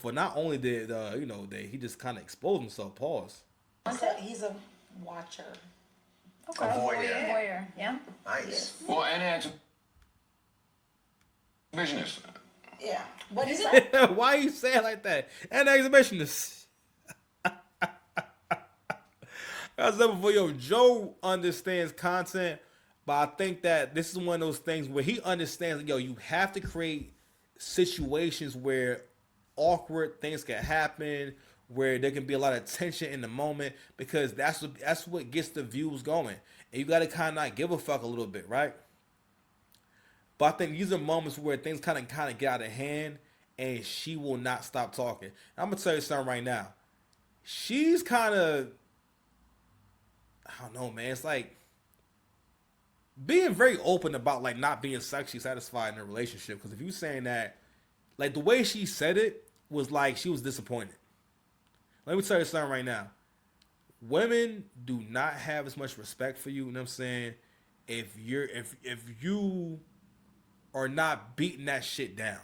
for not only did that he just kind of exposed himself. Pause. He's a watcher. Okay. A voyeur. Voyeur. Yeah. Nice. Well, and exhibitionist. Yeah. What is that? Why you say it like that? And exhibitionist. I said before, Joe understands content, but I think that this is one of those things where he understands, you have to create situations where awkward things can happen, where there can be a lot of tension in the moment, because that's what gets the views going. And you got to kind of not give a fuck a little bit, right? But I think these are moments where things kind of get out of hand, and she will not stop talking. I'm gonna tell you something right now. She's kind of, I don't know, man. It's like being very open about like not being sexually satisfied in a relationship. Because if you saying that, like the way she said it was like she was disappointed. Let me tell you something right now. Women do not have as much respect for you. You know what I'm saying? If you are not beating that shit down.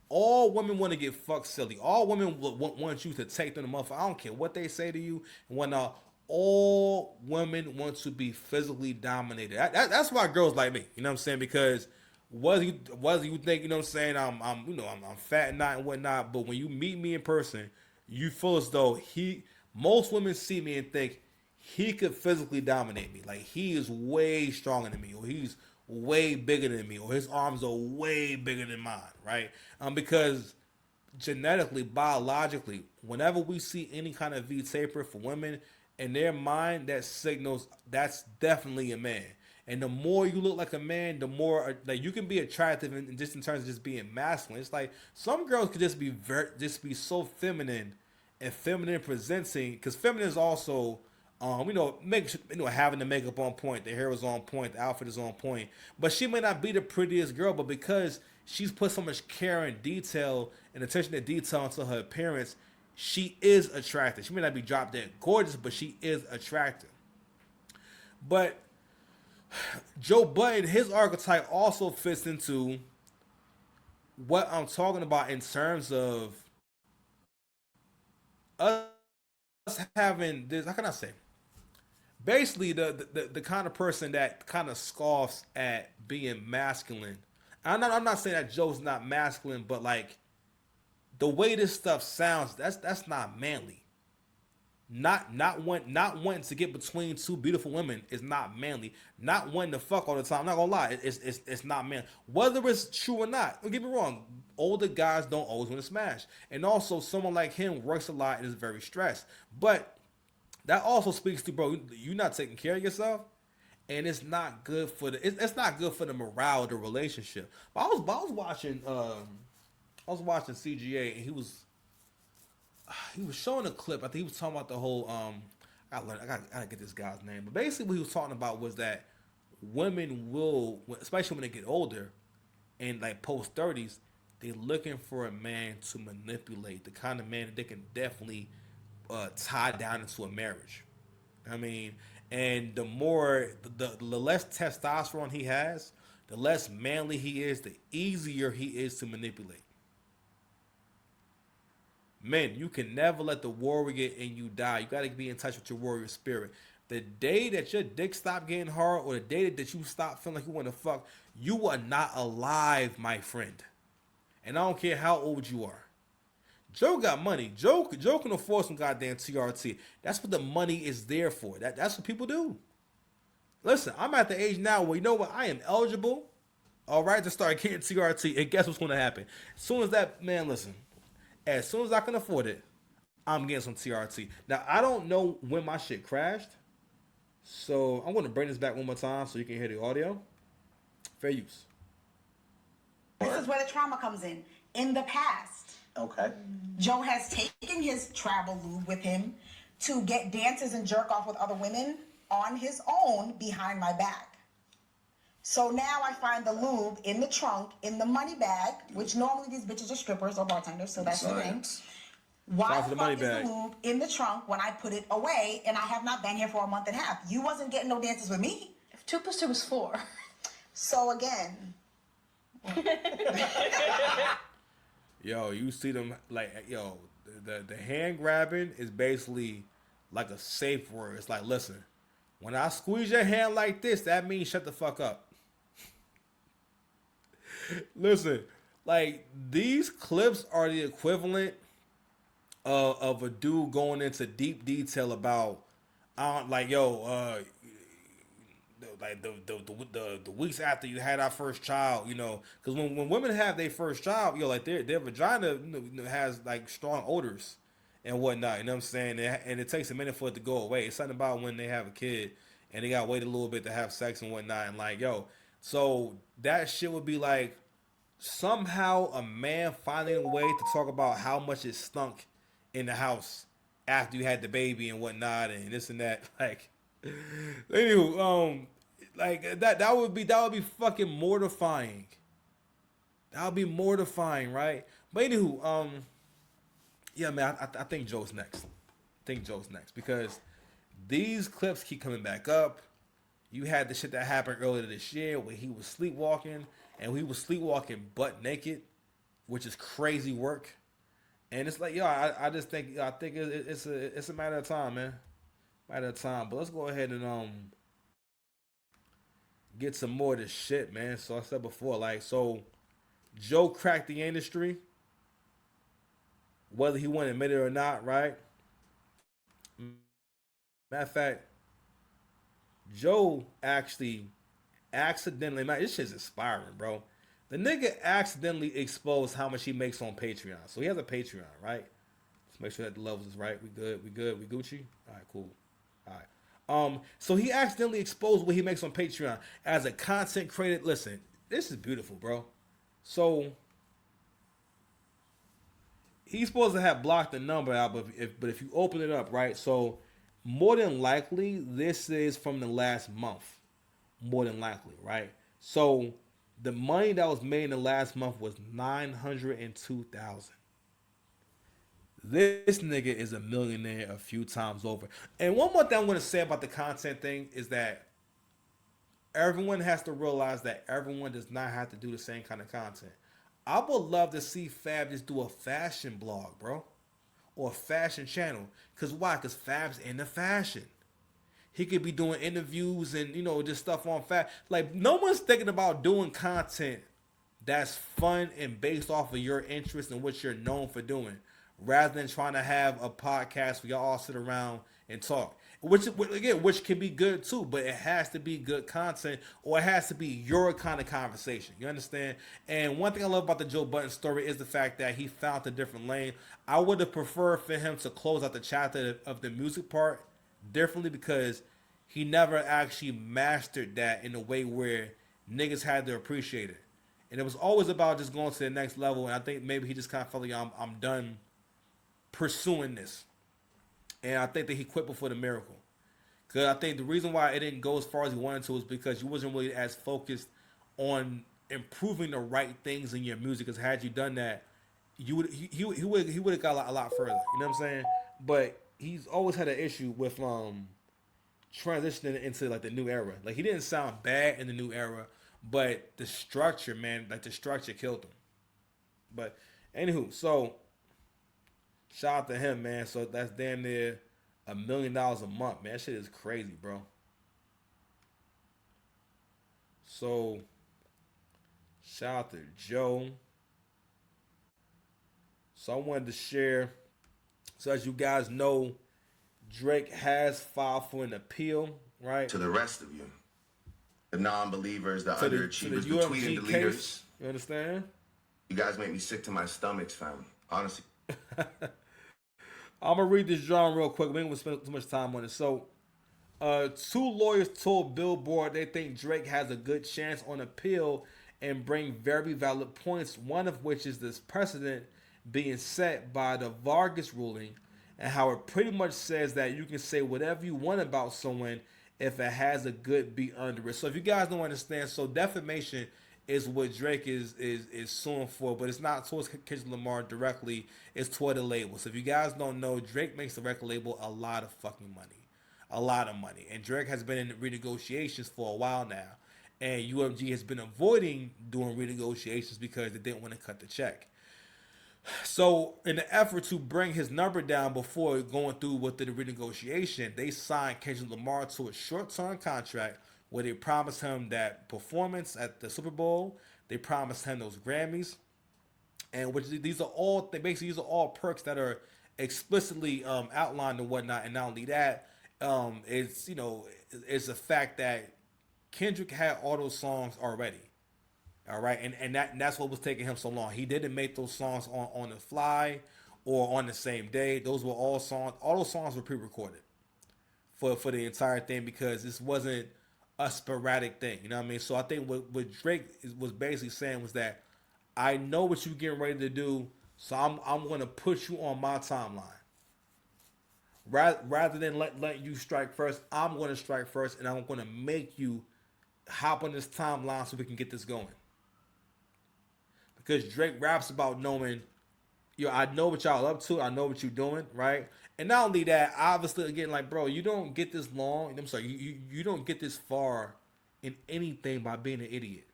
All women want to get fucked silly. All women want you to take them the motherfucker. I don't care what they say to you and whatnot. All women want to be physically dominated. That's why girls like me. You know what I'm saying? Because whether you think, you know what I'm saying, I'm fat and not and whatnot, but when you meet me in person, you feel as though most women see me and think he could physically dominate me. Like he is way stronger than me, or he's way bigger than me, or his arms are way bigger than mine, right? Because genetically, biologically, whenever we see any kind of V taper for women, in their mind, that signals that's definitely a man. And the more you look like a man, the more like you can be attractive, in just in terms of just being masculine. It's like some girls could just be so feminine and feminine presenting, because feminine is also having the makeup on point, the hair is on point, the outfit is on point. But she may not be the prettiest girl, but because she's put so much care and detail and attention to detail into her appearance, she is attractive. She may not be drop dead gorgeous, but she is attractive. But Joe Budden, his archetype also fits into what I'm talking about in terms of us having this. How can I say? Basically, the kind of person that kind of scoffs at being masculine. I'm not saying that Joe's not masculine, but like the way this stuff sounds, that's not manly. Not wanting to get between two beautiful women is not manly. Not wanting to fuck all the time. I'm not gonna lie, it's not manly. Whether it's true or not, don't get me wrong. Older guys don't always want to smash, and also someone like him works a lot and is very stressed. But that also speaks to, bro, you're not taking care of yourself, and it's not good for it's not good for the morale of the relationship. But I was watching CGA, and he was showing a clip. I think he was talking about the whole I gotta get this guy's name, but basically what he was talking about was that women will, especially when they get older and like post 30s, they're looking for a man to manipulate, the kind of man that they can definitely tie down into a marriage. I mean, and the more the less testosterone he has, the less manly he is, the easier he is to manipulate. Men, you can never let the warrior in you die. You got to be in touch with your warrior spirit. The day that your dick stop getting hard, or the day that you stop feeling like you want to fuck, you are not alive, my friend. And I don't care how old you are. Joe got money. Joe can afford some goddamn TRT. That's what the money is there for. That's what people do. Listen, I'm at the age now where, you know what, I am eligible, all right, to start getting TRT. And guess what's going to happen? As soon as that, man, listen. As soon as I can afford it, I'm getting some TRT. Now, I don't know when my shit crashed, so I'm going to bring this back one more time so you can hear the audio. Fair use. This is where the trauma comes in. In the past, Okay. Joe has taken his travel lube with him to get dances and jerk off with other women on his own behind my back. So now I find the lube in the trunk, in the money bag, which normally these bitches are strippers or bartenders, so that's the thing. Why the fuck is the lube in the trunk when I put it away and I have not been here for a month and a half? You wasn't getting no dances with me. If 2 plus 2 was 4. So again. Yo, you see them like yo, the hand grabbing is basically like a safe word. It's like, listen, when I squeeze your hand like this, that means shut the fuck up. Listen, like these clips are the equivalent of a dude going into deep detail about, like yo, the weeks after you had our first child, you know, because when women have their first child, you know, like their vagina has like strong odors and whatnot. You know what I'm saying? And it takes a minute for it to go away. It's something about when they have a kid and they got to wait a little bit to have sex and whatnot. And like, yo, so that shit would be like somehow a man finding a way to talk about how much it stunk in the house after you had the baby and whatnot and this and that. Like, anywho, like that would be fucking mortifying. That would be mortifying, right? But anywho, yeah, man, I think Joe's next. I think Joe's next because these clips keep coming back up. You had the shit that happened earlier this year where he was sleepwalking and he was sleepwalking butt naked, which is crazy work. And it's like, yo, I just think it's a matter of time, man, matter of time. But let's go ahead and get some more of this shit, man. So I said before, like, so Joe cracked the industry, whether he want to admit it or not, right? Matter of fact, Joe actually accidentally, man, this shit's inspiring, bro. The nigga accidentally exposed how much he makes on Patreon. So he has a Patreon, right? Let's make sure that the levels is right. We good, we Gucci? All right, cool. All right. So he accidentally exposed what he makes on Patreon as a content creator. Listen, this is beautiful, bro. So he's supposed to have blocked the number out, but if you open it up, right? So more than likely, this is from the last month. More than likely, right? So the money that was made in the last month was 902,000. This nigga is a millionaire a few times over. And one more thing I'm going to say about the content thing is that everyone has to realize that everyone does not have to do the same kind of content. I would love to see Fab just do a fashion blog, bro, or a fashion channel. Cause why? Cause Fab's into fashion. He could be doing interviews and just stuff on Fab. Like no one's thinking about doing content that's fun and based off of your interest and what you're known for doing, rather than trying to have a podcast where y'all all sit around and talk. Which can be good too, but it has to be good content or it has to be your kind of conversation. You understand? And one thing I love about the Joe Budden story is the fact that he found a different lane. I would have preferred for him to close out the chapter of the music part differently because he never actually mastered that in a way where niggas had to appreciate it. And it was always about just going to the next level. And I think maybe he just kind of felt like I'm done pursuing this. And I think that he quit before the miracle. Because I think the reason why it didn't go as far as he wanted to is because you wasn't really as focused on improving the right things in your music. Because had you done that, he would have got a lot further. You know what I'm saying? But he's always had an issue with transitioning into like the new era. Like he didn't sound bad in the new era, but the structure, man, like the structure killed him. But anywho, so shout out to him, man. So that's damn near $1 million a month, man. That shit is crazy, bro. So shout out to Joe. So I wanted to share. So as you guys know, Drake has filed for an appeal, right? To the rest of you, the non-believers, the underachievers, the UMG tweeting case, deleters. you understand? You guys make me sick to my stomachs, fam. Honestly. I'm gonna read this drawing real quick. We ain't gonna spend too much time on it. So, two lawyers told Billboard they think Drake has a good chance on appeal and bring very valid points. One of which is this precedent being set by the Vargas ruling, and how it pretty much says that you can say whatever you want about someone if it has a good beat under it. So if you guys don't understand, so defamation is what Drake is suing for, but it's not towards Kendrick Lamar directly, it's toward the label. So if you guys don't know, Drake makes the record label a lot of fucking money. A lot of money. And Drake has been in renegotiations for a while now. And UMG has been avoiding doing renegotiations because they didn't want to cut the check. So, in the effort to bring his number down before going through with the renegotiation, they signed Kendrick Lamar to a short-term contract where they promised him that performance at the Super Bowl. They promised him those Grammys, and which these are all these are all perks that are explicitly outlined and whatnot. And not only that, it's it's a fact that Kendrick had all those songs already. All right, and that's what was taking him so long. He didn't make those songs on the fly or on the same day. Those were all songs. All those songs were pre-recorded for the entire thing because this wasn't a sporadic thing. You know what I mean? So I think what Drake was basically saying was that I know what you're getting ready to do, so I'm going to put you on my timeline. Rather than let you strike first, I'm going to strike first, and I'm going to make you hop on this timeline so we can get this going. Because Drake raps about knowing, I know what y'all up to, I know what you're doing, right? And not only that, obviously, again, like, bro, you don't get this long. I'm sorry, you don't get this far in anything by being an idiot.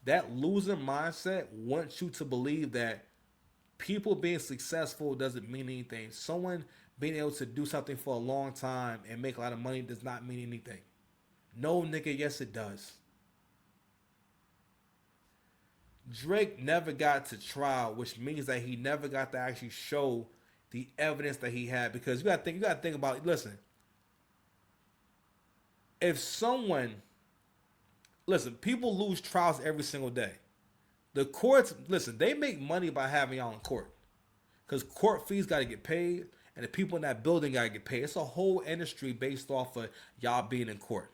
That loser mindset wants you to believe that people being successful doesn't mean anything. Someone being able to do something for a long time and make a lot of money does not mean anything. No, nigga, yes, it does. Drake never got to trial, which means that he never got to actually show the evidence that he had. Because you gotta think about, listen, if someone, listen, people lose trials every single day. The courts, listen, they make money by having y'all in court. Because court fees got to get paid, and the people in that building got to get paid. It's a whole industry based off of y'all being in court.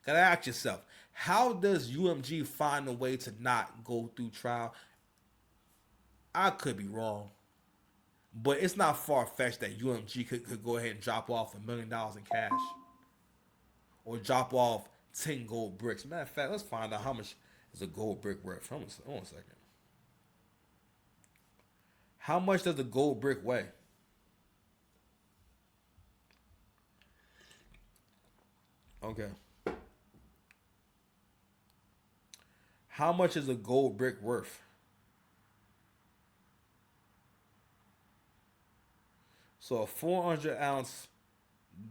Gotta ask yourself, how does UMG find a way to not go through trial? I could be wrong, but it's not far-fetched that UMG could go ahead and drop off $1 million in cash. Or drop off 10 gold bricks. Matter of fact, let's find out how much is a gold brick worth. Hold on a second. How much does a gold brick weigh? Okay. How much is a gold brick worth? So a 400-ounce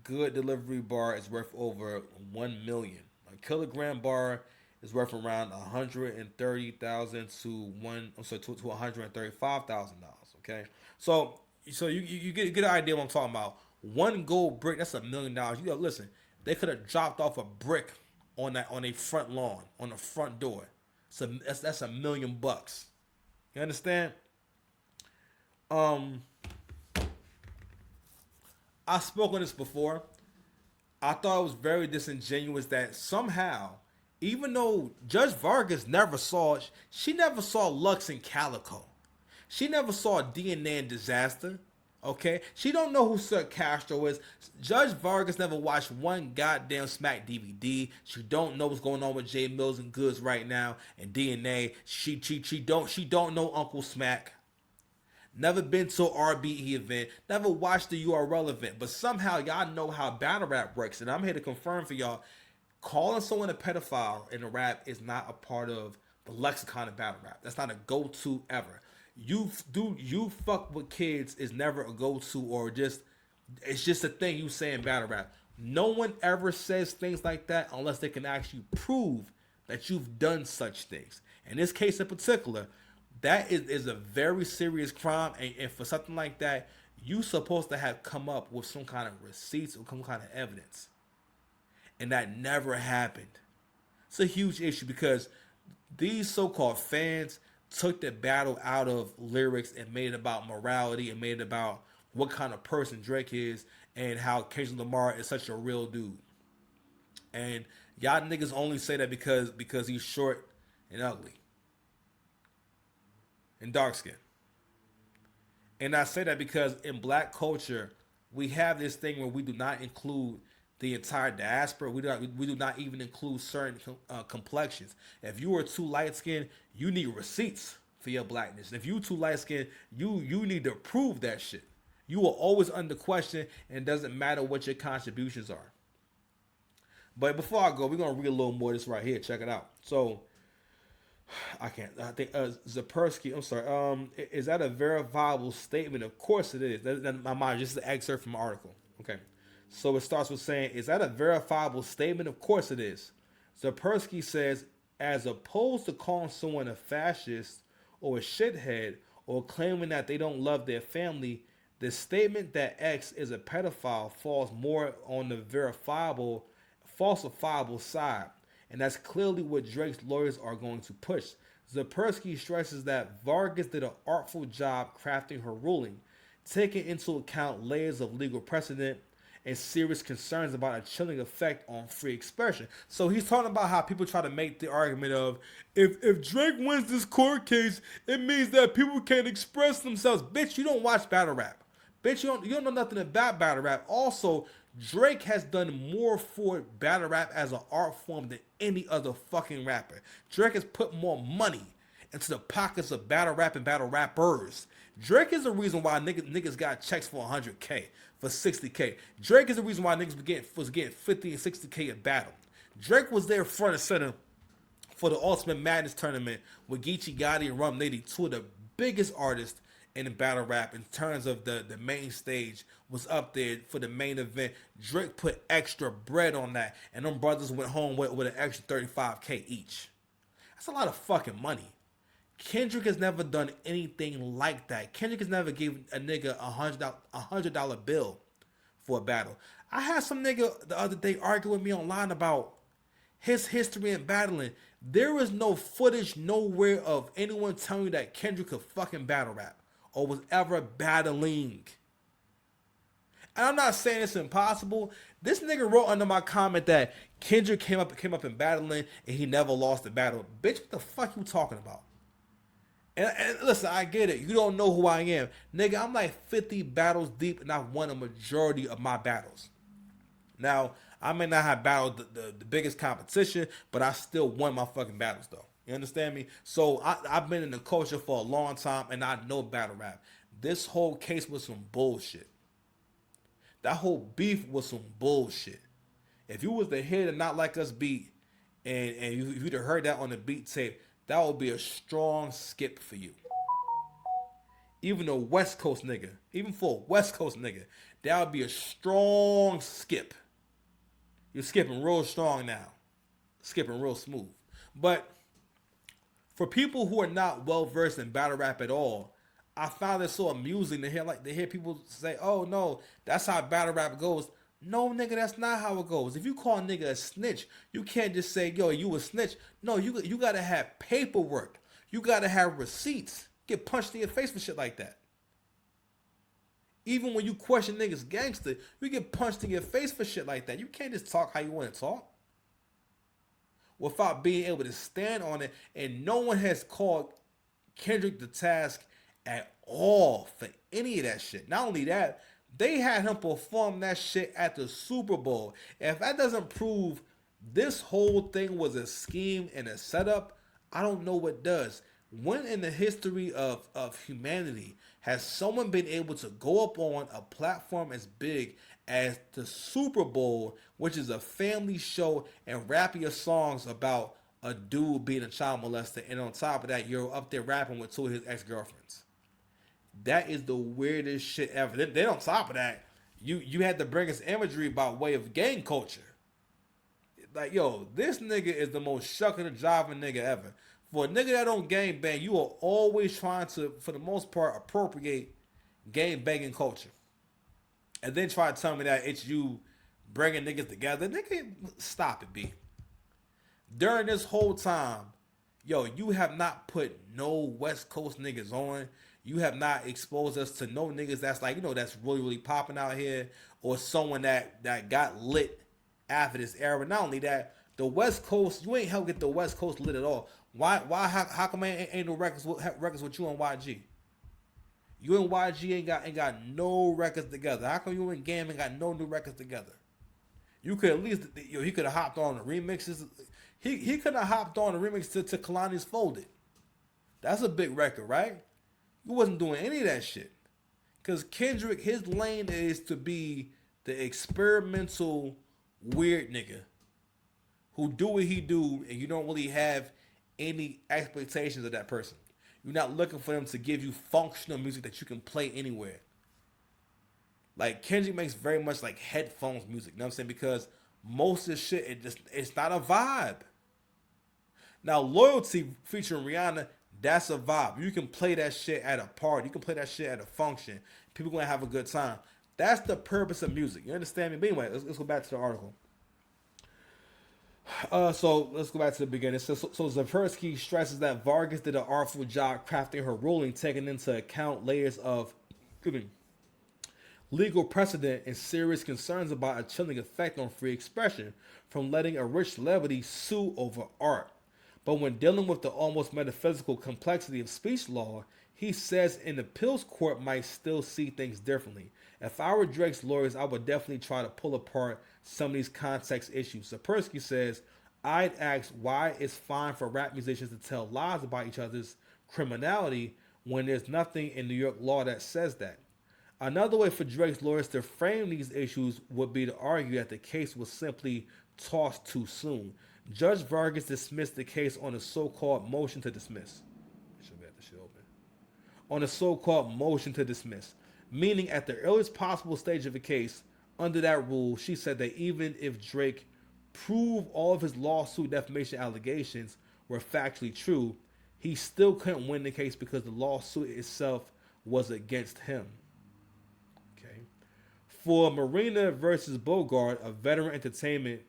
good delivery bar is worth over 1 million. A kilogram bar is worth around 130,000 to $135,000. Okay, so you get an idea what I'm talking about. One gold brick, that's $1 million. You gotta listen. They could have dropped off a brick on a front lawn, on the front door. So that's $1 million. You understand? I spoke on this before. I thought it was very disingenuous that somehow, even though Judge Vargas she never saw Lux and Calico. She never saw DNA and Disaster. Okay? She don't know who Sir Castro is. Judge Vargas never watched one goddamn Smack DVD. She don't know what's going on with J Mills and Goods right now and DNA. She don't know Uncle Smack. Never been to an RBE event. Never watched the URL event. But somehow y'all know how battle rap works. And I'm here to confirm for y'all, calling someone a pedophile in a rap is not a part of the lexicon of battle rap. That's not a go-to ever. You fuck with kids is never a go-to, or it's just a thing you say in battle rap. No one ever says things like that unless they can actually prove that you've done such things. In this case in particular, that is a very serious crime, and for something like that, you supposed to have come up with some kind of receipts or some kind of evidence. And that never happened. It's a huge issue because these so-called fans took the battle out of lyrics and made it about morality and made it about what kind of person Drake is and how Kendrick Lamar is such a real dude. And y'all niggas only say that because he's short and ugly and dark skinned. And I say that because in black culture, we have this thing where we do not include the entire diaspora. We do not even include certain complexions. If you are too light skinned, you need receipts for your blackness. If you too light skinned, you need to prove that shit. You are always under question, and it doesn't matter what your contributions are. But before I go, we're gonna read a little more of this right here. Check it out. So I can't. I think Zapersky. I'm sorry. Is that a verifiable statement? Of course it is. That's my mind. Just an excerpt from an article. Okay. So it starts with saying, "Is that a verifiable statement?" Of course it is. Zapersky says, as opposed to calling someone a fascist or a shithead or claiming that they don't love their family, the statement that X is a pedophile falls more on the verifiable, falsifiable side. And that's clearly what Drake's lawyers are going to push. Zapersky stresses that Vargas did an artful job crafting her ruling, taking into account layers of legal precedent and serious concerns about a chilling effect on free expression. So he's talking about how people try to make the argument of if Drake wins this court case, it means that people can't express themselves. Bitch, you don't watch battle rap. Bitch, you don't know nothing about battle rap. Also, Drake has done more for battle rap as an art form than any other fucking rapper. Drake has put more money into the pockets of battle rap and battle rappers. Drake is the reason why niggas got checks for 100K, for 60K. Drake is the reason why niggas was getting 50 and 60K a battle. Drake was there front and center for the Ultimate Madness tournament with Geechee Gotti and Rum Nitty, two of the biggest artists in the battle rap in terms of the main stage, was up there for the main event. Drake put extra bread on that, and them brothers went home with an extra 35K each. That's a lot of fucking money. Kendrick has never done anything like that. Kendrick has never given a nigga $100 bill for a battle. I had some nigga the other day argue with me online about his history in battling. There is no footage nowhere of anyone telling you that Kendrick could fucking battle rap or was ever battling. And I'm not saying it's impossible. This nigga wrote under my comment that Kendrick came up in battling and he never lost the battle. Bitch, what the fuck you talking about? And listen, I get it. You don't know who I am. Nigga, I'm like 50 battles deep and I've won a majority of my battles. Now, I may not have battled the biggest competition, but I still won my fucking battles though. You understand me? So I've been in the culture for a long time and I know battle rap. This whole case was some bullshit. That whole beef was some bullshit. If you was to hear the Not Like Us beat and you'd have heard that on the beat tape, that would be a strong skip for you. Even a West Coast nigga, even for a West Coast nigga, that would be a strong skip. You're skipping real strong now. Skipping real smooth. But for people who are not well versed in battle rap at all, I found it so amusing to hear people say, "Oh no, that's how battle rap goes." No, nigga, that's not how it goes. If you call a nigga a snitch, you can't just say, "Yo, you a snitch." No, you gotta have paperwork. You gotta have receipts. Get punched in your face for shit like that. Even when you question niggas gangster, you get punched in your face for shit like that. You can't just talk how you want to talk without being able to stand on it. And no one has called Kendrick to task at all for any of that shit. Not only that, they had him perform that shit at the Super Bowl. If that doesn't prove this whole thing was a scheme and a setup, I don't know what does. When in the history of humanity has someone been able to go up on a platform as big as the Super Bowl, which is a family show, and rap your songs about a dude being a child molester, and on top of that, you're up there rapping with two of his ex-girlfriends? That is the weirdest shit ever. Then on top of that, you had to bring us imagery by way of gang culture. Like, yo, this nigga is the most shucking and jiving nigga ever. For a nigga that don't gang bang, you are always trying to, for the most part, appropriate gang banging culture. And then try to tell me that it's you bringing niggas together. Nigga, stop it, B. During this whole time, yo, you have not put no West Coast niggas on. You have not exposed us to no niggas that's like, that's really, really popping out here, or someone that got lit after this era. Not only that, the West Coast, you ain't helped get the West Coast lit at all. How come ain't no records with you and YG? You and YG ain't got no records together. How come you and Game ain't got no new records together? You could at least, he could have hopped on the remixes. He could have hopped on the remix to Kalani's Folded. That's a big record, right? You wasn't doing any of that shit. Because Kendrick, his lane is to be the experimental weird nigga who do what he do, and you don't really have any expectations of that person. You're not looking for them to give you functional music that you can play anywhere. Like Kendrick makes very much like headphones music. You know what I'm saying? Because most of the shit, it's not a vibe. Now, Loyalty featuring Rihanna, that's a vibe. You can play that shit at a party. You can play that shit at a function. People gonna have a good time. That's the purpose of music. You understand me? But anyway, let's go back to the article. So let's go back to the beginning. So Zapersky stresses that Vargas did an artful job crafting her ruling, taking into account layers of legal precedent and serious concerns about a chilling effect on free expression from letting a rich celebrity sue over art. But when dealing with the almost metaphysical complexity of speech law, he says an appeals court might still see things differently. If I were Drake's lawyers, I would definitely try to pull apart some of these context issues. Sapersky says, I'd ask why it's fine for rap musicians to tell lies about each other's criminality when there's nothing in New York law that says that. Another way for Drake's lawyers to frame these issues would be to argue that the case was simply tossed too soon. Judge Vargas dismissed the case on a so-called motion to dismiss. Should be at the shit open. On a so-called motion to dismiss, meaning at the earliest possible stage of the case. Under that rule, she said that even if Drake proved all of his lawsuit defamation allegations were factually true, he still couldn't win the case because the lawsuit itself was against him. Okay. For Marina versus Bogart, a veteran entertainment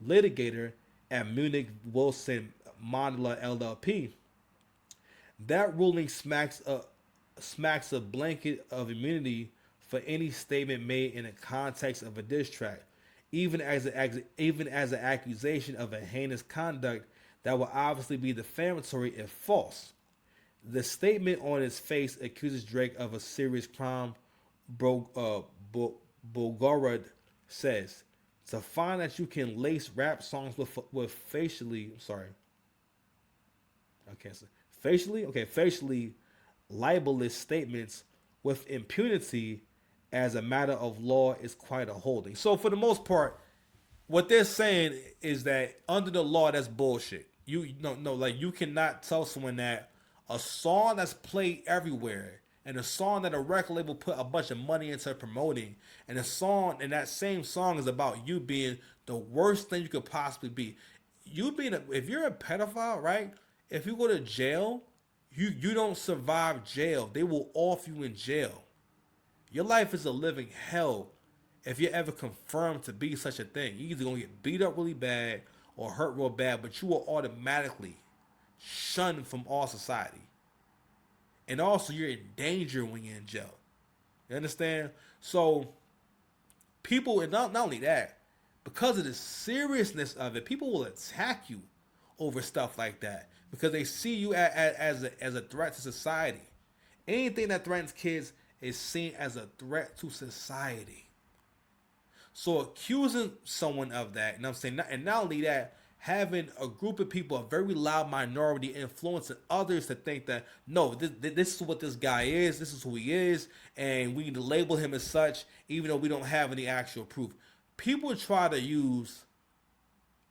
litigator at Munich Wilson Mandela LLP, that ruling smacks a blanket of immunity for any statement made in the context of a diss track, even as an accusation of a heinous conduct that will obviously be defamatory if false. The statement on its face accuses Drake of a serious crime. Bogorod says, to find that you can lace rap songs with facially libelous statements with impunity as a matter of law is quite a holding. So for the most part, what they're saying is that under the law, that's bullshit. Like you cannot tell someone that a song that's played everywhere and a song that a record label put a bunch of money into promoting, and that same song is about you being the worst thing you could possibly be. If you're a pedophile, right? If you go to jail, you don't survive jail. They will off you in jail. Your life is a living hell if you're ever confirmed to be such a thing. You're either gonna get beat up really bad or hurt real bad, but you will automatically shunned from all society. And also, you're in danger when you're in jail. You understand? So, people, and not only that, because of the seriousness of it, people will attack you over stuff like that because they see you as a threat to society. Anything that threatens kids is seen as a threat to society. So, accusing someone of that, you know what I'm saying? And not only that, having a group of people, a very loud minority, influencing others to think that, no, this is what this guy is, this is who he is, and we need to label him as such, even though we don't have any actual proof. People try to use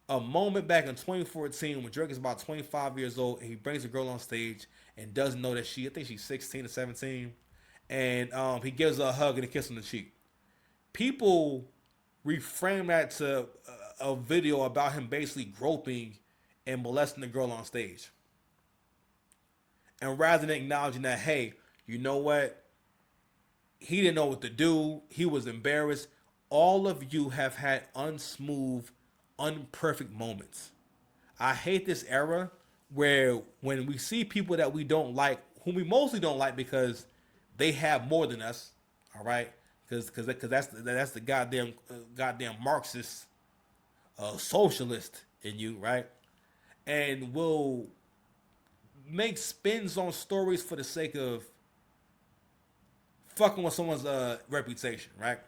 a moment back in 2014 when Drake is about 25 years old, and he brings a girl on stage and doesn't know that I think she's 16 or 17, and he gives her a hug and a kiss on the cheek. People reframe that to a video about him basically groping and molesting the girl on stage. And rather than acknowledging that, hey, you know what? He didn't know what to do. He was embarrassed. All of you have had unsmooth, unperfect moments. I hate this era where when we see people that we don't like, whom we mostly don't like because they have more than us, all right? Because that's the goddamn Marxist socialist in you, right? And will make spins on stories for the sake of fucking with someone's reputation, right?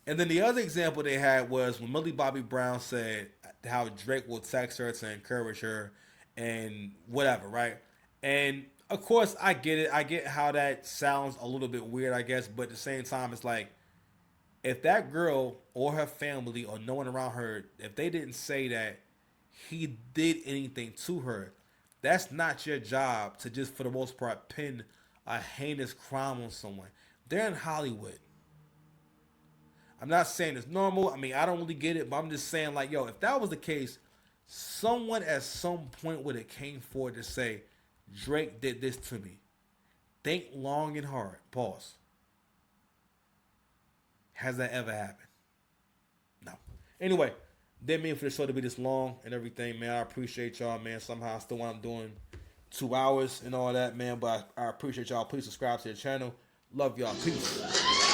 And then the other example they had was when Millie Bobby Brown said how Drake will text her to encourage her and whatever, right? And of course, I get it. I get how that sounds a little bit weird, I guess, but at the same time, it's like, if that girl or her family or no one around her, if they didn't say that he did anything to her. That's not your job to just, for the most part, pin a heinous crime on someone. They're in Hollywood. I'm not saying it's normal. I mean, I don't really get it, but I'm just saying, like, yo, if that was the case, someone at some point would have came forward to say, Drake did this to me. Think long and hard. Pause. Has that ever happened? No. Anyway, didn't mean for the show to be this long and everything, man. I appreciate y'all, man. Somehow I still want to doing 2 hours and all that, man. But I appreciate y'all. Please subscribe to the channel. Love y'all. Peace.